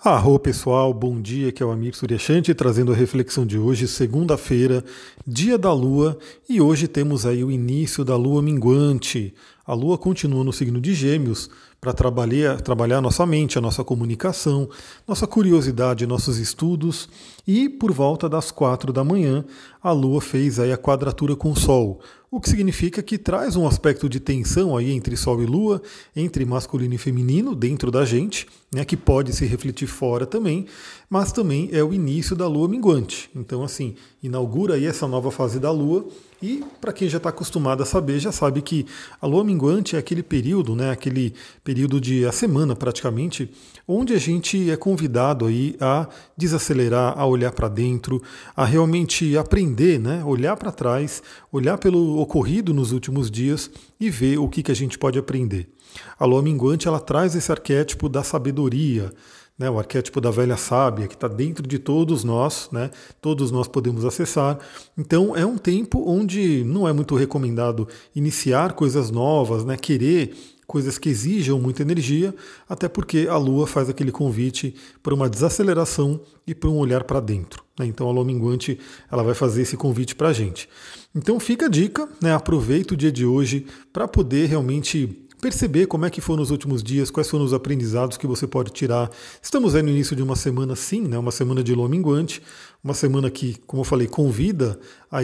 Arro pessoal, bom dia, que é o Amir Suryashanti trazendo a reflexão de hoje, segunda-feira, dia da Lua, e hoje temos aí o início da Lua minguante. A Lua continua no signo de Gêmeos para trabalhar a nossa mente, a nossa comunicação, nossa curiosidade, nossos estudos, e por volta das 4 da manhã a Lua fez aí a quadratura com o Sol, o que significa que traz um aspecto de tensão aí entre Sol e Lua, entre masculino e feminino dentro da gente, né, que pode se refletir fora também, mas também é o início da Lua minguante. Então, assim, inaugura aí essa nova fase da Lua. E para quem já está acostumado a saber, já sabe que a Lua minguante é aquele período, né, aquele período de a semana praticamente, onde a gente é convidado aí a desacelerar, a olhar para dentro, a realmente aprender, né, olhar para trás, olhar pelo ocorrido nos últimos dias e ver o que a gente pode aprender. A Lua minguante ela traz esse arquétipo da sabedoria, né, o arquétipo da velha sábia, que está dentro de todos nós, né, todos nós podemos acessar. Então é um tempo onde não é muito recomendado iniciar coisas novas, né, querer coisas que exijam muita energia, até porque a Lua faz aquele convite para uma desaceleração e para um olhar para dentro, né. Então a Lua minguante ela vai fazer esse convite para a gente. Então fica a dica, né, aproveita o dia de hoje para poder realmente perceber como é que foram os últimos dias, quais foram os aprendizados que você pode tirar. Estamos aí no início de uma semana sim, né, uma semana de lua minguante, uma semana que, como eu falei, convida a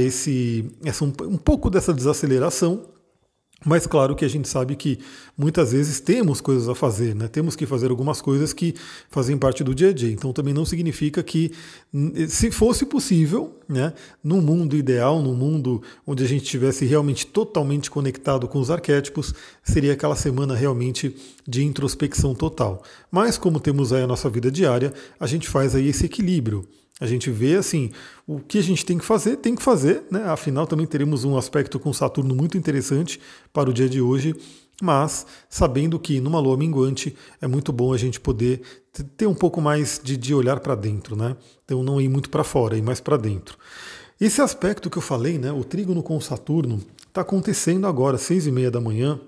um pouco dessa desaceleração. Mas claro que a gente sabe que muitas vezes temos coisas a fazer, né? Temos que fazer algumas coisas que fazem parte do dia a dia. Então também não significa que, se fosse possível, né, num mundo ideal, num mundo onde a gente estivesse realmente totalmente conectado com os arquétipos, seria aquela semana realmente de introspecção total. Mas como temos aí a nossa vida diária, a gente faz aí esse equilíbrio. A gente vê assim, o que a gente tem que fazer, né? Afinal também teremos um aspecto com Saturno muito interessante para o dia de hoje, mas sabendo que numa lua minguante é muito bom a gente poder ter um pouco mais de olhar para dentro, né? Então não ir muito para fora, ir mais para dentro. Esse aspecto que eu falei, né? O trígono com Saturno está acontecendo agora, 6:30 da manhã,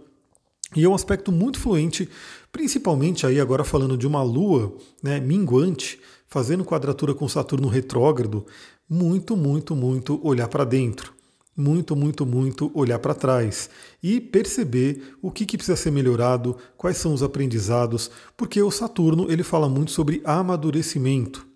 e é um aspecto muito fluente, principalmente aí agora falando de uma lua, né, minguante, fazendo quadratura com Saturno retrógrado, muito, muito, muito olhar para dentro. Muito, muito, muito olhar para trás e perceber o que precisa ser melhorado, quais são os aprendizados, porque o Saturno ele fala muito sobre amadurecimento.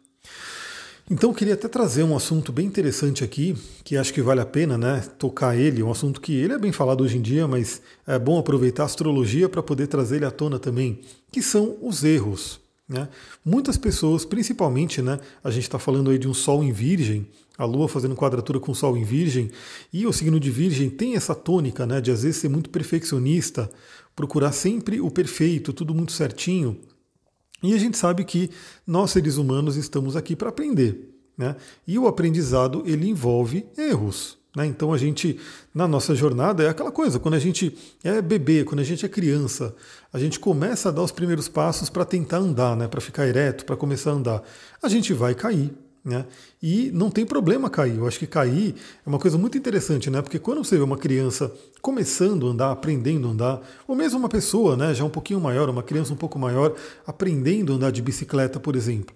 Então eu queria até trazer um assunto bem interessante aqui, que acho que vale a pena, né, tocar ele, um assunto que ele é bem falado hoje em dia, mas é bom aproveitar a astrologia para poder trazer ele à tona também, que são os erros. Né? Muitas pessoas, principalmente, né, a gente está falando aí de um Sol em Virgem, a Lua fazendo quadratura com o Sol em Virgem, e o signo de Virgem tem essa tônica, né, de às vezes ser muito perfeccionista, procurar sempre o perfeito, tudo muito certinho. E a gente sabe que nós, seres humanos, estamos aqui para aprender. Né? E o aprendizado, ele envolve erros. Né? Então a gente, na nossa jornada, é aquela coisa, quando a gente é bebê, quando a gente é criança, a gente começa a dar os primeiros passos para tentar andar, né? Para ficar ereto, para começar a andar. A gente vai cair. Né? E não tem problema cair. Eu acho que cair é uma coisa muito interessante, né? Porque quando você vê uma criança começando a andar, aprendendo a andar, ou mesmo uma pessoa, né, já um pouquinho maior, uma criança um pouco maior, aprendendo a andar de bicicleta, por exemplo,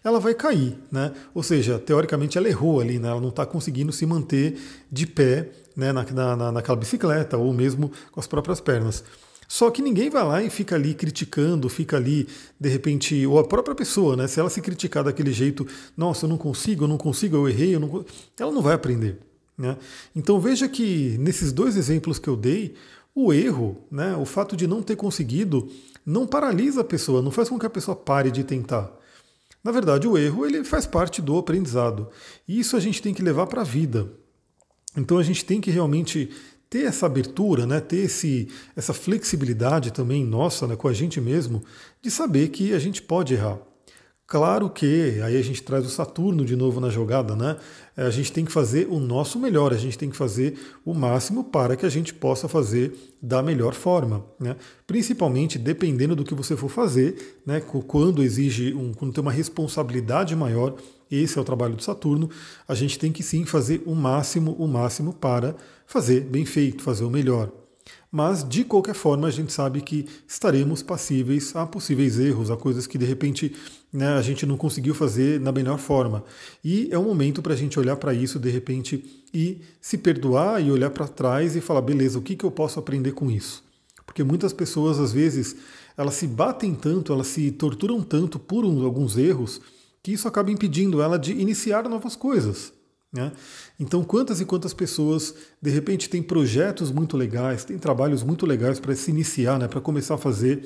ela vai cair, né? Ou seja, teoricamente ela errou ali, né? Ela não está conseguindo se manter de pé, né, naquela bicicleta, ou mesmo com as próprias pernas. Só que ninguém vai lá e fica ali criticando, fica ali, de repente, ou a própria pessoa, né? Se ela se criticar daquele jeito, nossa, eu não consigo, eu errei, ela não vai aprender. Né? Então veja que nesses dois exemplos que eu dei, o erro, né, o fato de não ter conseguido, não paralisa a pessoa, não faz com que a pessoa pare de tentar. Na verdade, o erro ele faz parte do aprendizado. E isso a gente tem que levar para a vida. Então a gente tem que realmente ter essa abertura, né, ter essa flexibilidade também nossa, né, com a gente mesmo, de saber que a gente pode errar. Claro que aí a gente traz o Saturno de novo na jogada, né? A gente tem que fazer o nosso melhor, a gente tem que fazer o máximo para que a gente possa fazer da melhor forma, né? Principalmente dependendo do que você for fazer, né? Quando tem uma responsabilidade maior, esse é o trabalho do Saturno, a gente tem que sim fazer o máximo para fazer bem feito, fazer o melhor. Mas, de qualquer forma, a gente sabe que estaremos passíveis a possíveis erros, a coisas que de repente, né, a gente não conseguiu fazer na melhor forma. E é um momento para a gente olhar para isso de repente e se perdoar e olhar para trás e falar, beleza, o que eu posso aprender com isso? Porque muitas pessoas, às vezes, elas se batem tanto, elas se torturam tanto por alguns erros, que isso acaba impedindo ela de iniciar novas coisas, né? Então, quantas e quantas pessoas, de repente, têm projetos muito legais, têm trabalhos muito legais para se iniciar, né, para começar a fazer,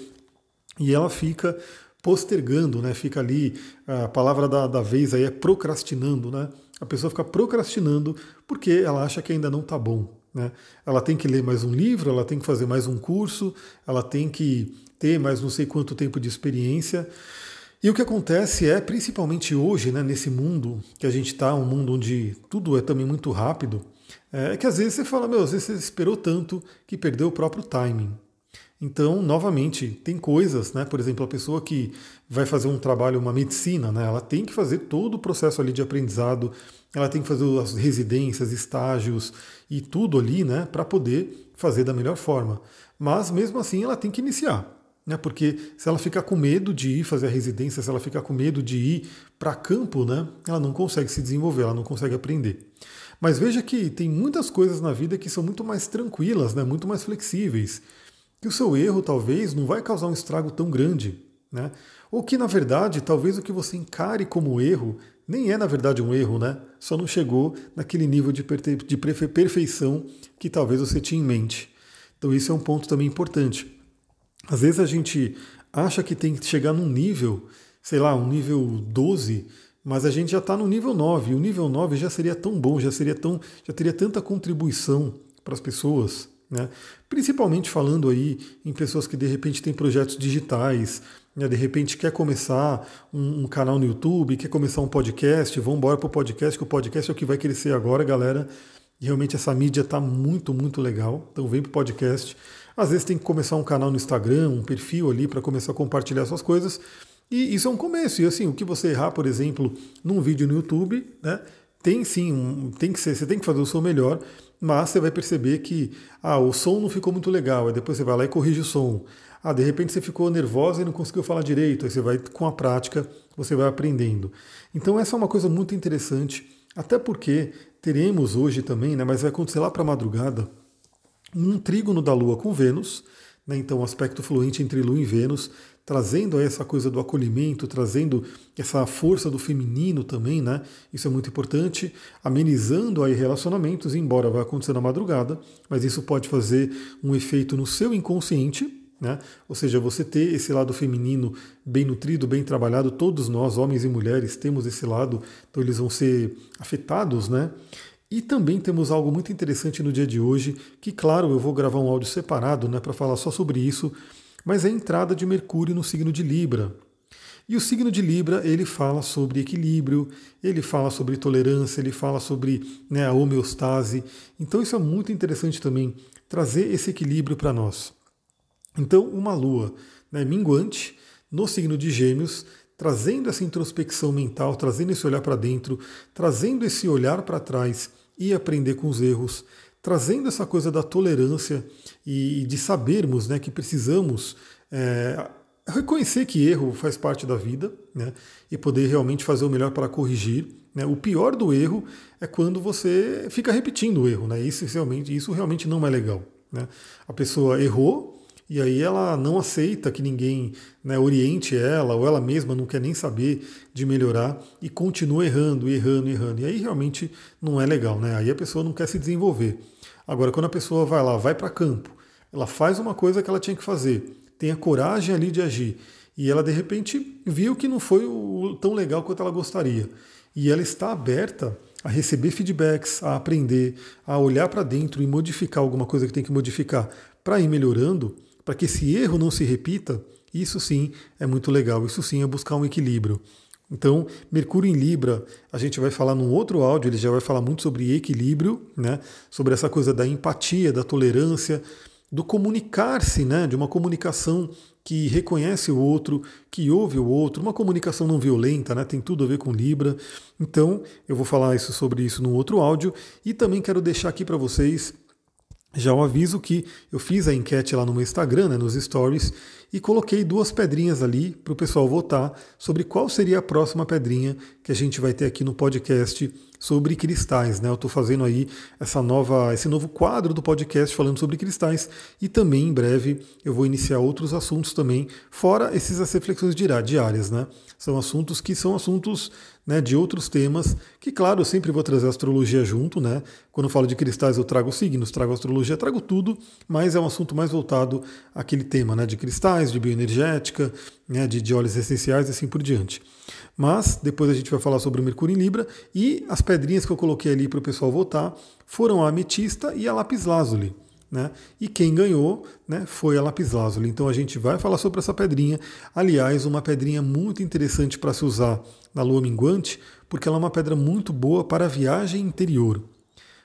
e ela fica postergando, né, fica ali, a palavra da vez aí é procrastinando, né? A pessoa fica procrastinando porque ela acha que ainda não está bom, né? Ela tem que ler mais um livro, ela tem que fazer mais um curso, ela tem que ter mais não sei quanto tempo de experiência. E o que acontece é, principalmente hoje, né, nesse mundo que a gente está, um mundo onde tudo é também muito rápido, é que às vezes você fala, meu, às vezes você esperou tanto que perdeu o próprio timing. Então, novamente, tem coisas, né? Por exemplo, a pessoa que vai fazer um trabalho, uma medicina, né? Ela tem que fazer todo o processo ali de aprendizado, ela tem que fazer as residências, estágios e tudo ali, né? Para poder fazer da melhor forma. Mas mesmo assim, ela tem que iniciar, né? Porque se ela ficar com medo de ir fazer a residência, se ela ficar com medo de ir para campo, né? Ela não consegue se desenvolver, ela não consegue aprender. Mas veja que tem muitas coisas na vida que são muito mais tranquilas, né? Muito mais flexíveis, que o seu erro talvez não vai causar um estrago tão grande, né? Ou que, na verdade, talvez o que você encare como erro nem é, na verdade, um erro, né? Só não chegou naquele nível de perfeição que talvez você tinha em mente. Então isso é um ponto também importante. Às vezes a gente acha que tem que chegar num nível, sei lá, um nível 12, mas a gente já está no nível 9, e o nível 9 já seria tão bom, já teria tanta contribuição para as pessoas, né? Principalmente falando aí em pessoas que de repente têm projetos digitais, né? De repente quer começar um canal no YouTube, quer começar um podcast, vamos embora para o podcast, que o podcast é o que vai crescer agora, galera. E realmente essa mídia está muito, muito legal, então vem para o podcast. Às vezes tem que começar um canal no Instagram, um perfil ali para começar a compartilhar suas coisas. E isso é um começo. E assim, o que você errar, por exemplo, num vídeo no YouTube, né? Tem sim, tem que ser, você tem que fazer o seu melhor, mas você vai perceber que o som não ficou muito legal, aí depois você vai lá e corrige o som. De repente você ficou nervosa e não conseguiu falar direito, aí você vai com a prática, você vai aprendendo. Então essa é uma coisa muito interessante, até porque teremos hoje também, né, mas vai acontecer lá para a madrugada, um trígono da Lua com Vênus, né, então um aspecto fluente entre Lua e Vênus, trazendo essa coisa do acolhimento, trazendo essa força do feminino também, né? Isso é muito importante, amenizando aí relacionamentos, embora vai acontecer na madrugada, mas isso pode fazer um efeito no seu inconsciente, né? Ou seja, você ter esse lado feminino bem nutrido, bem trabalhado, todos nós, homens e mulheres, temos esse lado, então eles vão ser afetados, né? E também temos algo muito interessante no dia de hoje, que claro, eu vou gravar um áudio separado, né, para falar só sobre isso, mas é a entrada de Mercúrio no signo de Libra. E o signo de Libra, ele fala sobre equilíbrio, ele fala sobre tolerância, ele fala sobre, né, a homeostase. Então isso é muito interessante também, trazer esse equilíbrio para nós. Então uma lua, né, minguante no signo de Gêmeos, trazendo essa introspecção mental, trazendo esse olhar para dentro, trazendo esse olhar para trás e aprender com os erros, trazendo essa coisa da tolerância e de sabermos, né, que precisamos reconhecer que erro faz parte da vida, né, e poder realmente fazer o melhor para corrigir, né. O pior do erro é quando você fica repetindo o erro, né, isso realmente não é legal, né. A pessoa errou e aí ela não aceita que ninguém, né, oriente ela, ou ela mesma não quer nem saber de melhorar e continua errando, errando, errando. E aí realmente não é legal, né? Aí a pessoa não quer se desenvolver. Agora, quando a pessoa vai lá, vai para campo, ela faz uma coisa que ela tinha que fazer, tem a coragem ali de agir, e ela de repente viu que não foi tão legal quanto ela gostaria. E ela está aberta a receber feedbacks, a aprender, a olhar para dentro e modificar alguma coisa que tem que modificar para ir melhorando, para que esse erro não se repita, isso sim é muito legal, isso sim é buscar um equilíbrio. Então, Mercúrio em Libra, a gente vai falar num outro áudio, ele já vai falar muito sobre equilíbrio, né? Sobre essa coisa da empatia, da tolerância, do comunicar-se, né? De uma comunicação que reconhece o outro, que ouve o outro, uma comunicação não violenta, né? Tem tudo a ver com Libra. Então, eu vou falar sobre isso num outro áudio e também quero deixar aqui para vocês Já o aviso que eu fiz a enquete lá no meu Instagram, né, nos stories, e coloquei 2 pedrinhas ali para o pessoal votar sobre qual seria a próxima pedrinha que a gente vai ter aqui no podcast sobre cristais, né? Eu estou fazendo aí esse novo quadro do podcast falando sobre cristais e também em breve eu vou iniciar outros assuntos também, fora essas reflexões diárias, né? São assuntos que são assuntos, né, de outros temas, que claro, eu sempre vou trazer a astrologia junto, né? Quando eu falo de cristais eu trago signos, trago astrologia, trago tudo, mas é um assunto mais voltado àquele tema, né, de cristais, de bioenergética, né, de óleos essenciais e assim por diante. Mas depois a gente vai falar sobre o Mercúrio em Libra e as pedrinhas que eu coloquei ali para o pessoal votar foram a ametista e a lapislázuli. Né? E quem ganhou, né, foi a lapislázuli. Então a gente vai falar sobre essa pedrinha. Aliás, uma pedrinha muito interessante para se usar na lua minguante, porque ela é uma pedra muito boa para a viagem interior,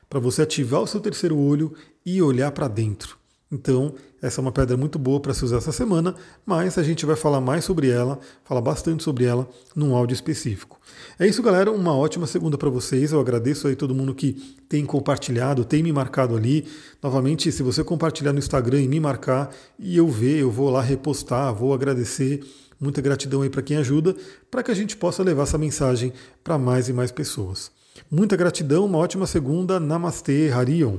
para você ativar o seu terceiro olho e olhar para dentro. Então, essa é uma pedra muito boa para se usar essa semana, mas a gente vai falar mais sobre ela, falar bastante sobre ela num áudio específico. É isso, galera. Uma ótima segunda para vocês. Eu agradeço aí todo mundo que tem compartilhado, tem me marcado ali. Novamente, se você compartilhar no Instagram e me marcar e eu ver, eu vou lá repostar, vou agradecer. Muita gratidão aí para quem ajuda, para que a gente possa levar essa mensagem para mais e mais pessoas. Muita gratidão, uma ótima segunda. Namastê, Harion.